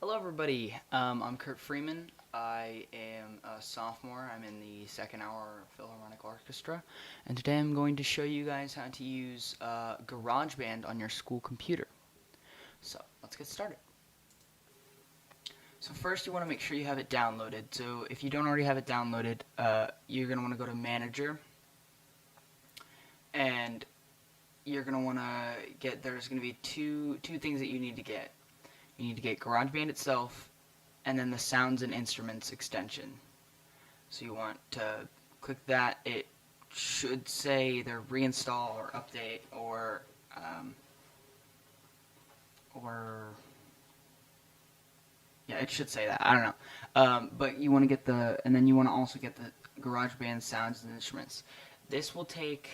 Hello, everybody. I'm Kurt Freeman. I am a sophomore. I'm in the second hour Philharmonic Orchestra, and today I'm going to show you guys how to use GarageBand on your school computer. So let's get started. So first, you want to make sure you have it downloaded. So if you don't already have it downloaded, you're going to want to go to Manager, and you're going to want to get. There's going to be two things that you need to get. You need to get GarageBand itself, and then the Sounds and Instruments extension. So you want to click that. It should say either reinstall or update yeah, it should say that. I don't know. But you want to get and then you want to also get the GarageBand Sounds and Instruments. This will take,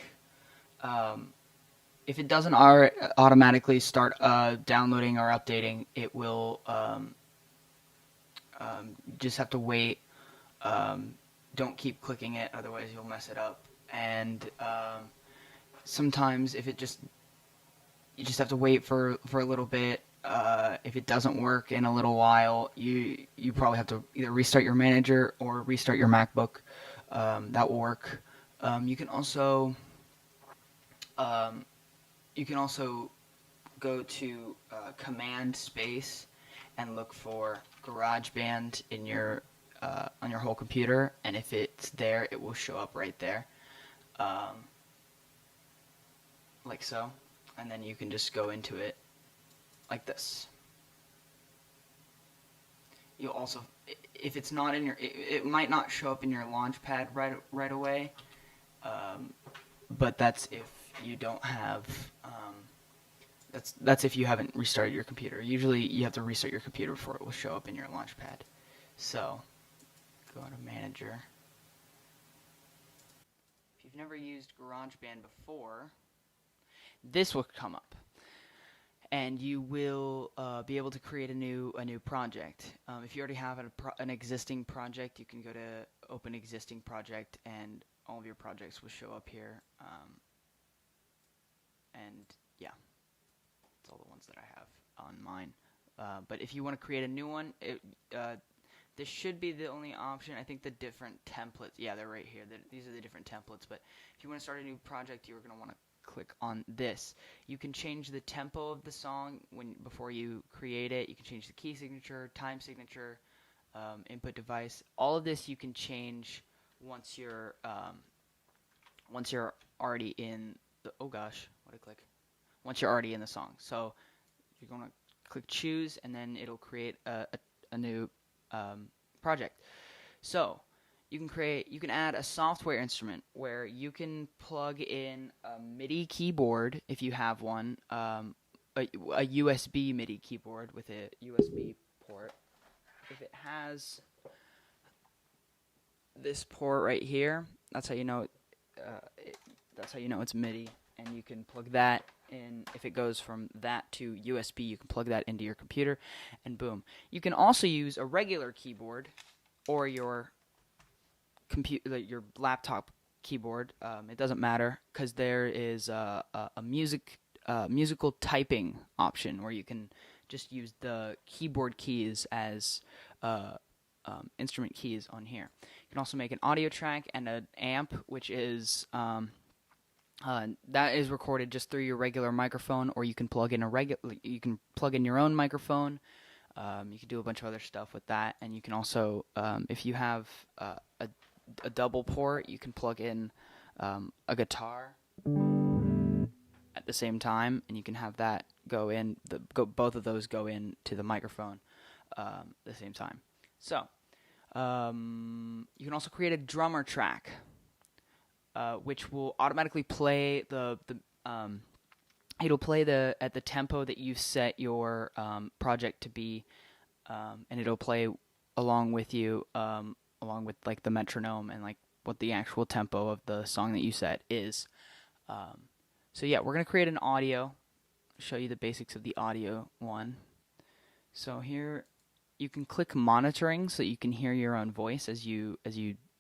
if it doesn't automatically start downloading or updating, it will just have to wait. Don't keep clicking it, otherwise you'll mess it up. And sometimes if you just have to wait for a little bit. If it doesn't work in a little while, you probably have to either restart your manager or restart your MacBook. That will work. You can also go to Command Space and look for GarageBand in your on your whole computer, and if it's there, it will show up right there, like so. And then you can just go into it like this. You'll also, if it's not in your, it might not show up in your Launchpad right away, but that's if you don't have. That's if you haven't restarted your computer. Usually you have to restart your computer before it will show up in your Launchpad. So go to Manager. If you've never used GarageBand before, this will come up, and you will be able to create a new project. If you already have an existing project, you can go to Open Existing Project, and all of your projects will show up here. And yeah, that's all the ones that I have on mine. But if you want to create a new one, this should be the only option. I think the different templates, yeah, they're right here. These are the different templates. But if you want to start a new project, you're going to want to click on this. You can change the tempo of the song before you create it. You can change the key signature, time signature, input device. All of this you can change once you're already in the. Oh gosh, what did I click? Once you're already in the song. So you're gonna click choose, and then it'll create a new project. So you can add a software instrument where you can plug in a MIDI keyboard if you have one, a USB MIDI keyboard with a USB port. If it has this port right here, that's how you know it's MIDI, and you can plug that in. If it goes from that to USB, you can plug that into your computer, and boom. You can also use a regular keyboard or your laptop keyboard. It doesn't matter, because there is a musical typing option where you can just use the keyboard keys as instrument keys on here. You can also make an audio track and an amp, which is that is recorded just through your regular microphone, or you can plug in your own microphone. You can do a bunch of other stuff with that, and you can also, if you have a double port, you can plug in a guitar at the same time, and you can have that both of those go into the microphone at the same time. So you can also create a drummer track, which will automatically play it'll play at the tempo that you've set your project to be, and it'll play along with you, along with like the metronome and like what the actual tempo of the song that you set is. So yeah, we're gonna create an audio. Show you the basics of the audio one. So here you can click monitoring, so you can hear your own voice as you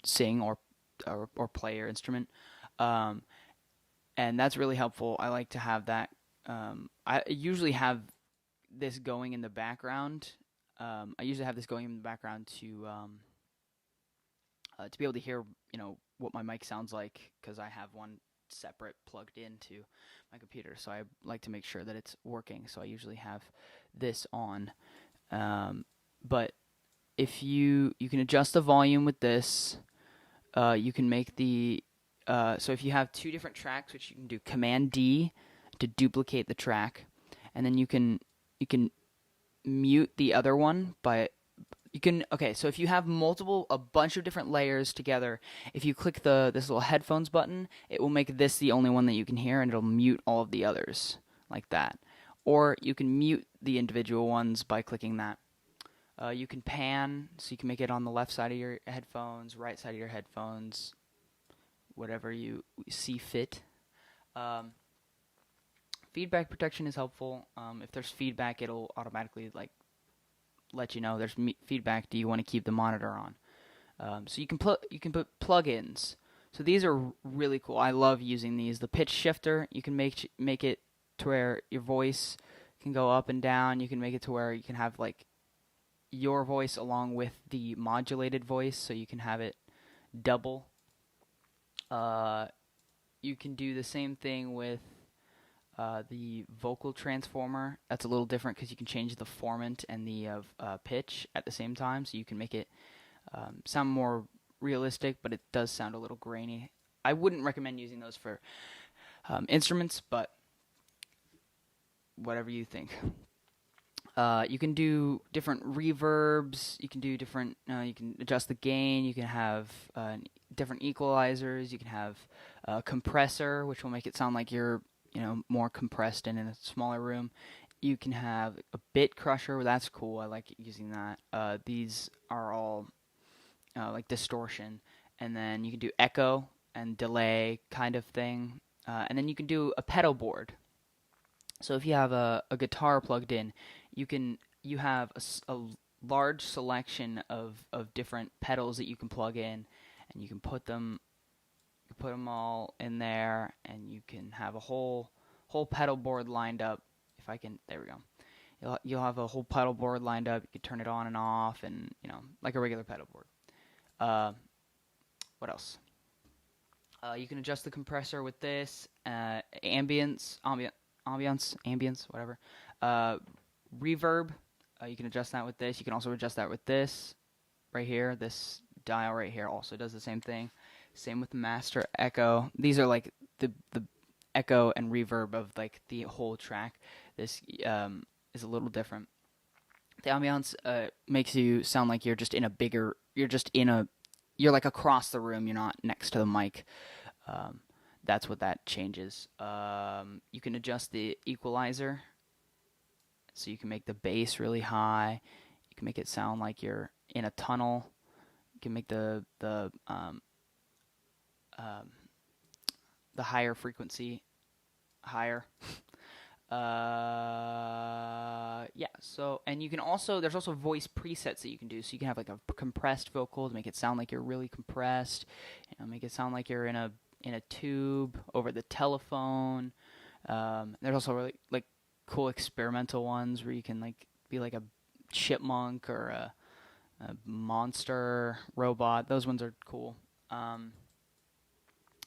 sing or play your instrument, and that's really helpful. I like to have that. I usually have this going in the background I usually have this going in the background to be able to hear, what my mic sounds like, because I have one separate plugged into my computer. So I like to make sure that it's working. So I usually have this on. But if you can adjust the volume with this, you can make so if you have two different tracks, which you can do Command D to duplicate the track, and then you can mute the other one by so if you have a bunch of different layers together, if you click this little headphones button, it will make this the only one that you can hear, and it'll mute all of the others like that. Or you can mute the individual ones by clicking that. You can pan, so you can make it on the left side of your headphones, right side of your headphones, whatever you see fit. Feedback protection is helpful. If there's feedback, it'll automatically let you know there's feedback. Do you want to keep the monitor on? So you can put plugins. So these are really cool. I love using these. The pitch shifter, you can make it to where your voice can go up and down. You can make it to where you can have your voice along with the modulated voice, so you can have it double. You can do the same thing with the vocal transformer. That's a little different because you can change the formant and the pitch at the same time, so you can make it sound more realistic, but it does sound a little grainy. I wouldn't recommend using those for instruments, but whatever you think. You can do different reverbs. You can do different. You can adjust the gain. You can have different equalizers. You can have a compressor, which will make it sound like you're more compressed and in a smaller room. You can have a bit crusher. That's cool. I like using that. These are all like distortion, and then you can do echo and delay kind of thing, and then you can do a pedal board. So if you have a guitar plugged in, you have a large selection of different pedals that you can plug in, and you can put them all in there, and you can have a whole pedal board lined up. There we go. You'll have a whole pedal board lined up. You can turn it on and off, and like a regular pedal board. What else? You can adjust the compressor with this, ambience, whatever. Reverb, you can adjust that with this. You can also adjust that with this right here. This dial right here also does the same thing. Same with the master echo. These are like the echo and reverb of the whole track. This is a little different. The ambiance makes you sound like you're like across the room. You're not next to the mic. That's what that changes. You can adjust the equalizer, so you can make the bass really high. You can make it sound like you're in a tunnel. You can make the higher frequency higher. So, and you can there's also voice presets that you can do. So you can have a compressed vocal to make it sound like you're really compressed. Make it sound like you're in a tube over the telephone. There's also really cool experimental ones where you can be like a chipmunk or a monster robot. Those ones are cool.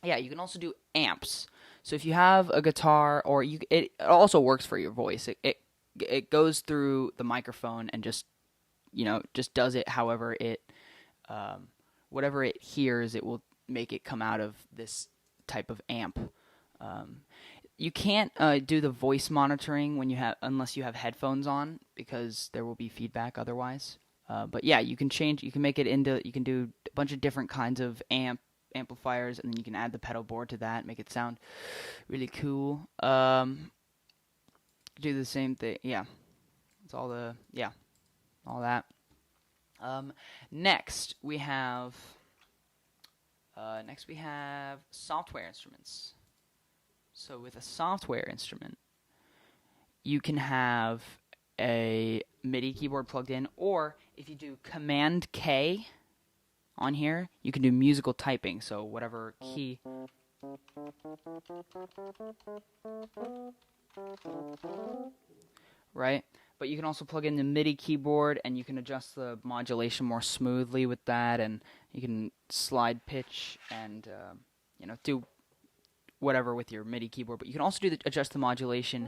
You can also do amps. So if you have a guitar, or it also works for your voice. It goes through the microphone and just does it however whatever it hears, it will make it come out of this type of amp. You can't do the voice monitoring unless you have headphones on, because there will be feedback otherwise. But yeah, you can make it into, you can do a bunch of different kinds of amplifiers, and then you can add the pedal board to that, make it sound really cool. Do the same thing. Yeah, it's all that. Next we have software instruments. So with a software instrument, you can have a MIDI keyboard plugged in, or if you do Command K on here, you can do musical typing. So whatever key. Right? But you can also plug in the MIDI keyboard, and you can adjust the modulation more smoothly with that, and you can slide pitch and do whatever with your MIDI keyboard. But you can also adjust the modulation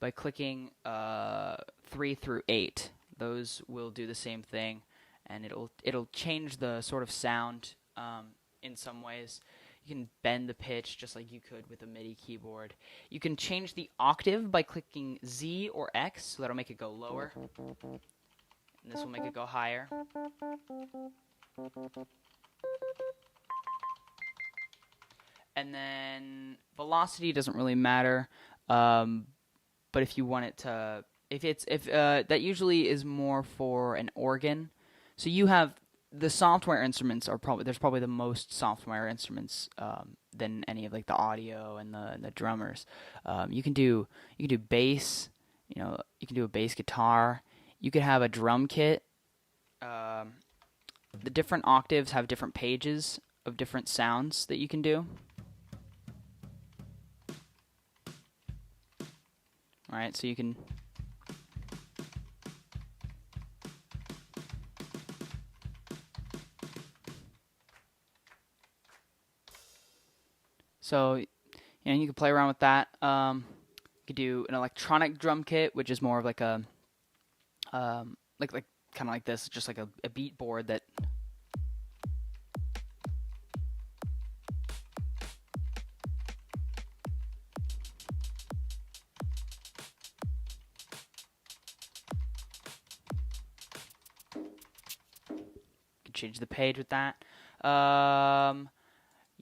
by clicking 3 through 8. Those will do the same thing, and it'll change the sort of sound in some ways. You can bend the pitch just like you could with a MIDI keyboard. You can change the octave by clicking Z or X, so that'll make it go lower. And this will make it go higher. And then velocity doesn't really matter, but if you want it to, that usually is more for an organ. So you have the software instruments there's probably the most software instruments than any of like the audio and the drummers. You can do bass, you can do a bass guitar. You could have a drum kit. The different octaves have different pages of different sounds that you can do. All right, so you can. So, you can play around with that. You could do an electronic drum kit, which is more of like a, like kind of like this, just like a beat board that. You can change the page with that. You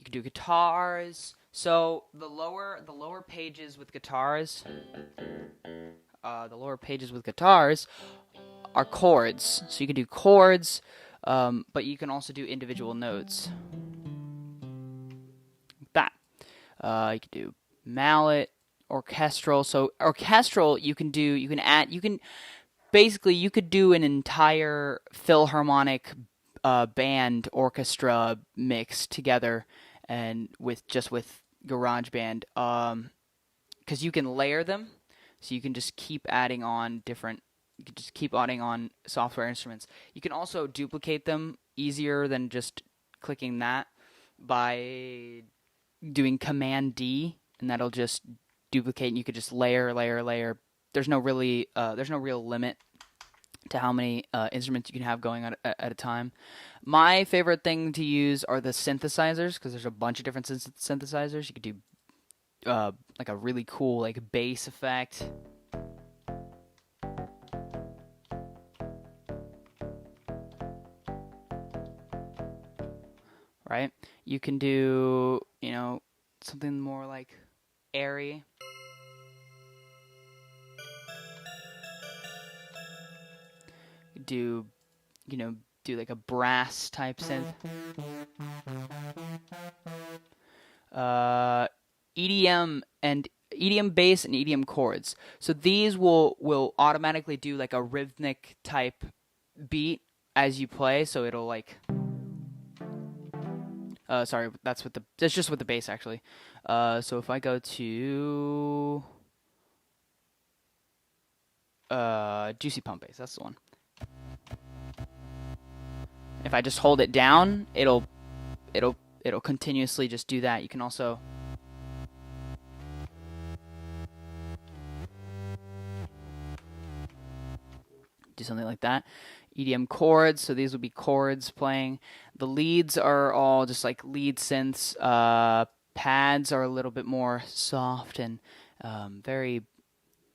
can do guitars. So the lower pages with guitars, are chords. So you can do chords, but you can also do individual notes. Like that. You can do mallet, orchestral. So orchestral, you could do an entire philharmonic band orchestra mix together, and with GarageBand, because you can layer them, so you can just keep adding on software instruments. You can also duplicate them easier than just clicking that by doing Command D, and that'll just duplicate, and you could just layer. There's no real limit to how many instruments you can have going at a time. My favorite thing to use are the synthesizers, because there's a bunch of different synthesizers. You could do like a really cool like bass effect. Right? You can do, something more like airy. Do like a brass type synth. EDM bass and EDM chords. So these will automatically do like a rhythmic type beat as you play. So it'll like. Sorry, that's just with the bass actually. So if I go to Juicy Pump Bass, that's the one. If I just hold it down, it'll continuously just do that. You can also do something like that. EDM chords, so these will be chords playing. The leads are all just like lead synths. Pads are a little bit more soft and very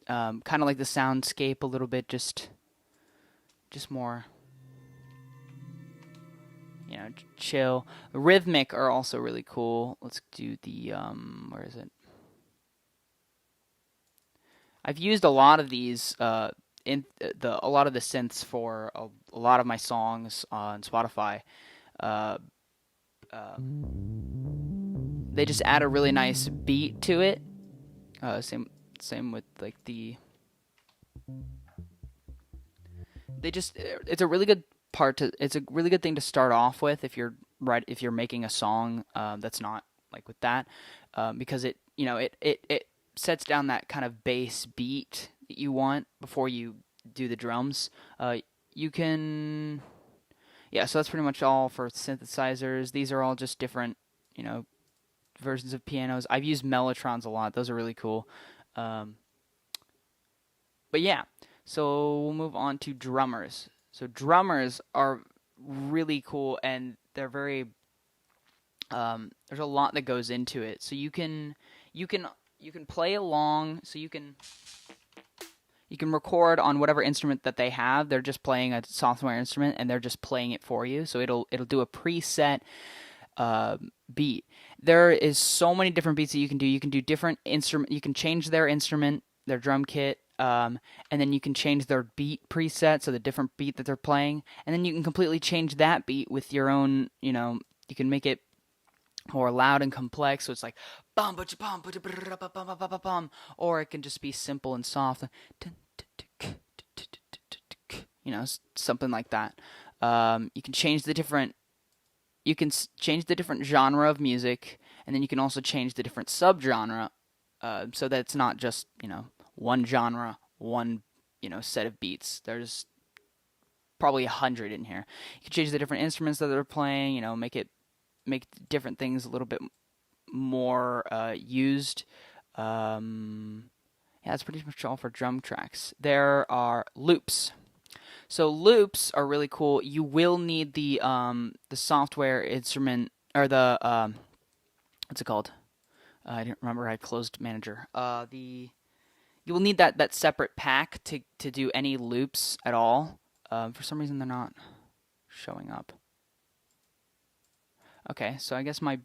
kind of like the soundscape a little bit, just more. Chill. The rhythmic are also really cool. Let's do the where is it? I've used a lot of these a lot of the synths for a lot of my songs on Spotify. They just add a really nice beat to it. Same with like the. It's a really good it's a really good thing to start off with if you're making a song that's not like with that, because it sets down that kind of bass beat that you want before you do the drums. You can, yeah. So that's pretty much all for synthesizers. These are all just different, versions of pianos. I've used Mellotrons a lot. Those are really cool. Um, but yeah, so we'll move on to drummers. So drummers are really cool, and they're very. There's a lot that goes into it. So you can play along. So you can record on whatever instrument that they have. They're just playing a software instrument, and they're just playing it for you. So it'll do a preset beat. There is so many different beats that you can do. You can do different instrument. You can change their instrument, their drum kit, and then you can change their beat preset, so the different beat that they're playing, and then you can completely change that beat with your own. You can make it more loud and complex, so it's like bum bum bum bum bum bum, or it can just be simple and soft, something like that. You can change the different. You can change the different genre of music, and then you can also change the different subgenre, so that it's not just one genre, one set of beats. There's probably 100 in here. You can change the different instruments that they're playing. Make different things a little bit more used. Yeah, that's pretty much all for drum tracks. There are loops. So loops are really cool. You will need the software instrument, or the what's it called? I didn't remember. I closed Manager. You will need that separate pack to do any loops at all. For some reason they're not showing up. Okay, so I guess my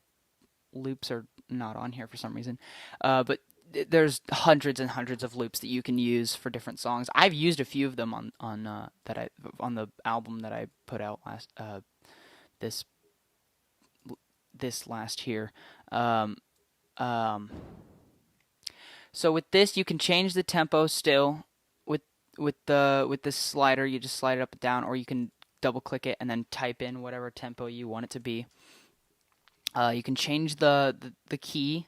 loops are not on here for some reason. But there's hundreds and hundreds of loops that you can use for different songs. I've used a few of them on the album that I put out this last year. So with this, you can change the tempo still with this slider. You just slide it up and down, or you can double click it and then type in whatever tempo you want it to be. You can change the key.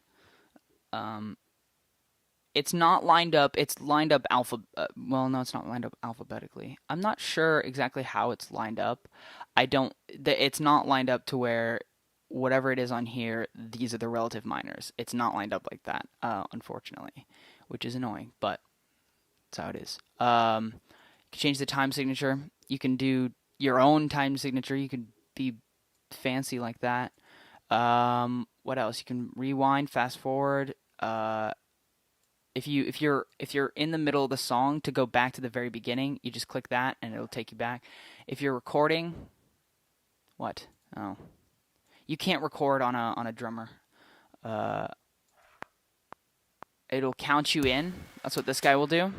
It's not lined up. It's lined up well, no, it's not lined up alphabetically. I'm not sure exactly how it's lined up. It's not lined up to where whatever it is on here, these are the relative minors. It's not lined up like that, unfortunately, which is annoying, but that's how it is. You can change the time signature. You can do your own time signature. You can be fancy like that. What else? You can rewind, fast forward. If you're in the middle of the song, to go back to the very beginning, you just click that and it'll take you back. If you're recording, what? Oh, you can't record on a drummer. It'll count you in. That's what this guy will do.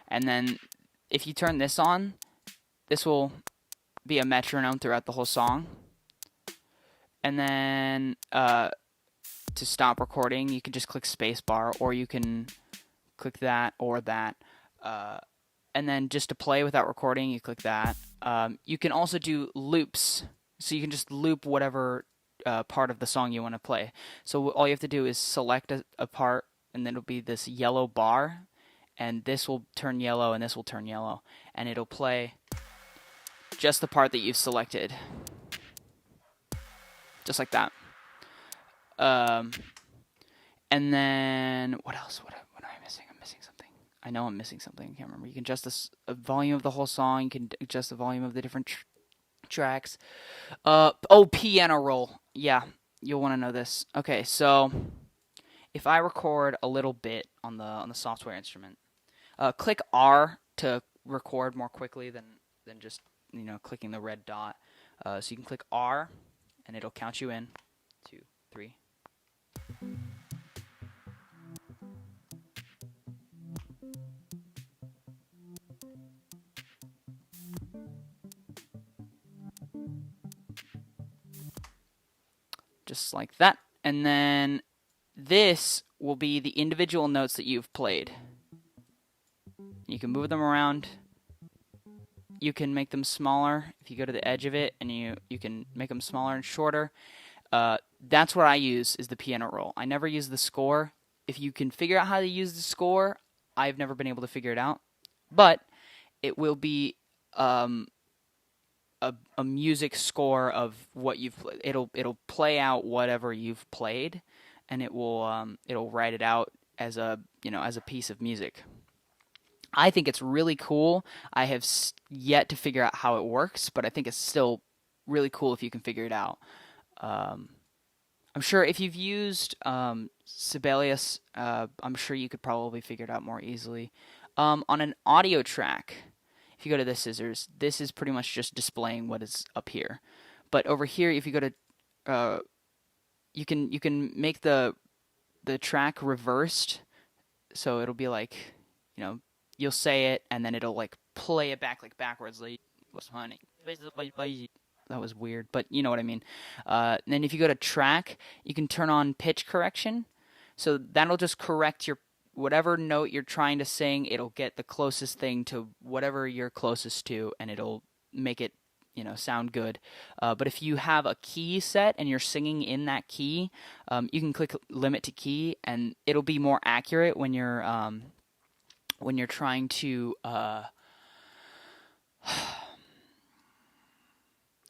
And then if you turn this on, this will be a metronome throughout the whole song. And then to stop recording, you can just click spacebar, or you can click that or that. And then just to play without recording, you click that. You can also do loops, so you can just loop whatever part of the song you want to play. So all you have to do is select a part, and then it'll be this yellow bar, and this will turn yellow, and this will turn yellow, and it'll play just the part that you've selected. Just like that. And then what else? What am I missing? I'm missing something. I know I'm missing something. I can't remember. You can adjust the volume of the whole song. You can adjust the volume of the different tracks. Piano roll. Yeah, you'll want to know this. Okay, so if I record a little bit on the software instrument, click R to record more quickly than just clicking the red dot. So you can click R, and it'll count you in. 2, 3. Just like that. And then this will be the individual notes that you've played. You can move them around. You can make them smaller if you go to the edge of it, and you can make them smaller and shorter. That's what I use, is the piano roll. I never use the score. If you can figure out how to use the score, I've never been able to figure it out. But it will be um, a music score of what you've played. It'll play out whatever you've played, and it'll write it out as a as a piece of music. I think it's really cool. I have yet to figure out how it works, but I think it's still really cool if you can figure it out. Um, I'm sure if you've used Sibelius, I'm sure you could probably figure it out more easily. On an audio track, if you go to the scissors, this is pretty much just displaying what is up here. But over here, if you go to, you can make the track reversed, so it'll be like, you'll say it and then it'll like play it back like backwards. Like, what's honey? That was weird, but you know what I mean. Then if you go to track, you can turn on pitch correction. So that'll just correct your whatever note you're trying to sing. It'll get the closest thing to whatever you're closest to, and it'll make it sound good. But if you have a key set and you're singing in that key, you can click limit to key, and it'll be more accurate when you're trying to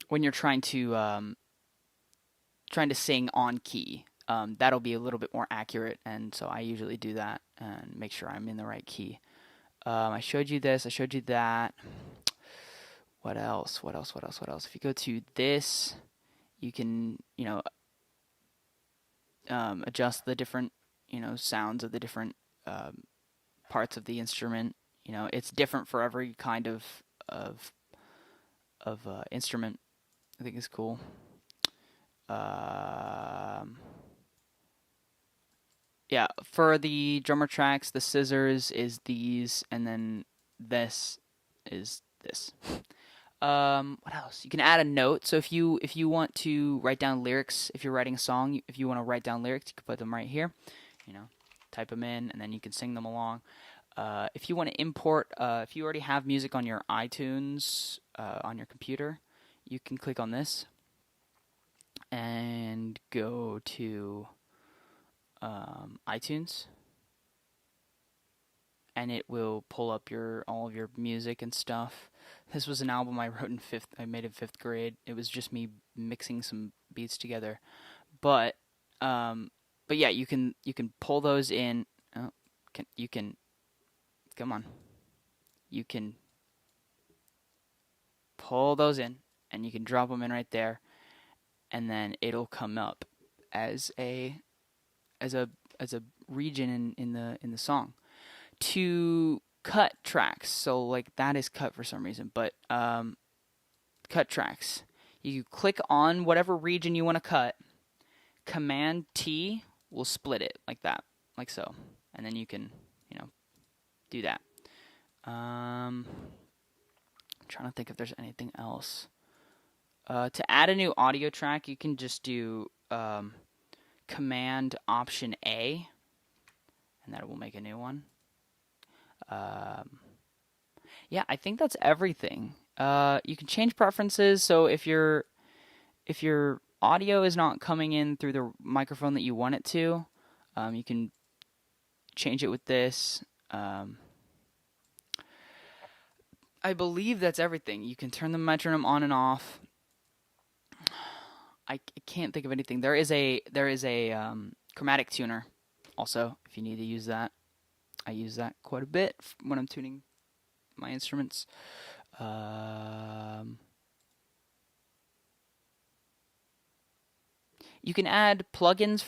when you're trying to sing on key. That'll be a little bit more accurate, and so I usually do that and make sure I'm in the right key. I showed you this. I showed you that. What else? What else? What else? What else? If you go to this, you can adjust the different sounds of the different parts of the instrument. It's different for every kind of instrument. I think it's cool. Yeah, for the drummer tracks, the scissors is these, and then this is this. What else? You can add a note. So if you want to write down lyrics, if you're writing a song, if you want to write down lyrics, you can put them right here. Type them in, and then you can sing them along. If you want to import, if you already have music on your iTunes on your computer, you can click on this and go to iTunes, and it will pull up all of your music and stuff. This was an album I wrote I made in 5th grade. It was just me mixing some beats together, but yeah, you can pull those in. You can pull those in, and you can drop them in right there, and then it'll come up as a region in the song. To cut tracks, so like that is cut for some reason, but cut tracks, you click on whatever region you want to cut. Command T will split it like that, like so, and then you can do that. I'm trying to think if there's anything else. To add a new audio track, you can just do Command Option A, and that will make a new one. Yeah, I think that's everything. You can change preferences, so if your audio is not coming in through the microphone that you want it to, you can change it with this. I believe that's everything. You can turn the metronome on and off. I can't think of anything. There is a chromatic tuner also, if you need to use that. I use that quite a bit when I'm tuning my instruments. You can add plugins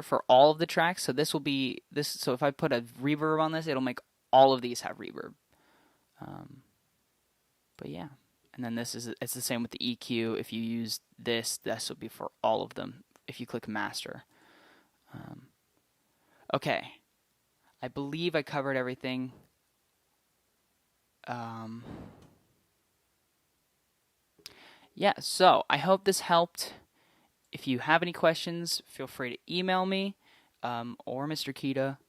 for all of the tracks. So this will be this. So if I put a reverb on this, it'll make all of these have reverb. But yeah, and then it's the same with the EQ. If you use this will be for all of them. If you click master. Okay, I believe I covered everything. Yeah, so I hope this helped. If you have any questions, feel free to email me or Mr. Kita.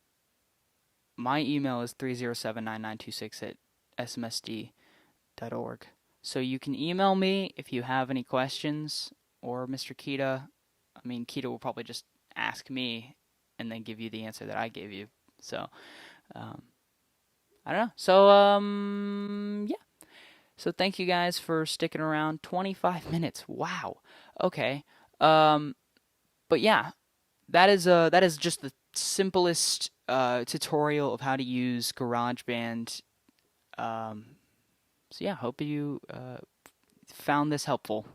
My email is 3079926@smsd.org. So you can email me if you have any questions, or Mr. Kita. I mean, Kita will probably just ask me and then give you the answer that I gave you. So I don't know. So yeah. So thank you guys for sticking around. 25 minutes. Wow. Okay. Um, but yeah, that is just the simplest tutorial of how to use GarageBand. Um, so yeah, hope you found this helpful.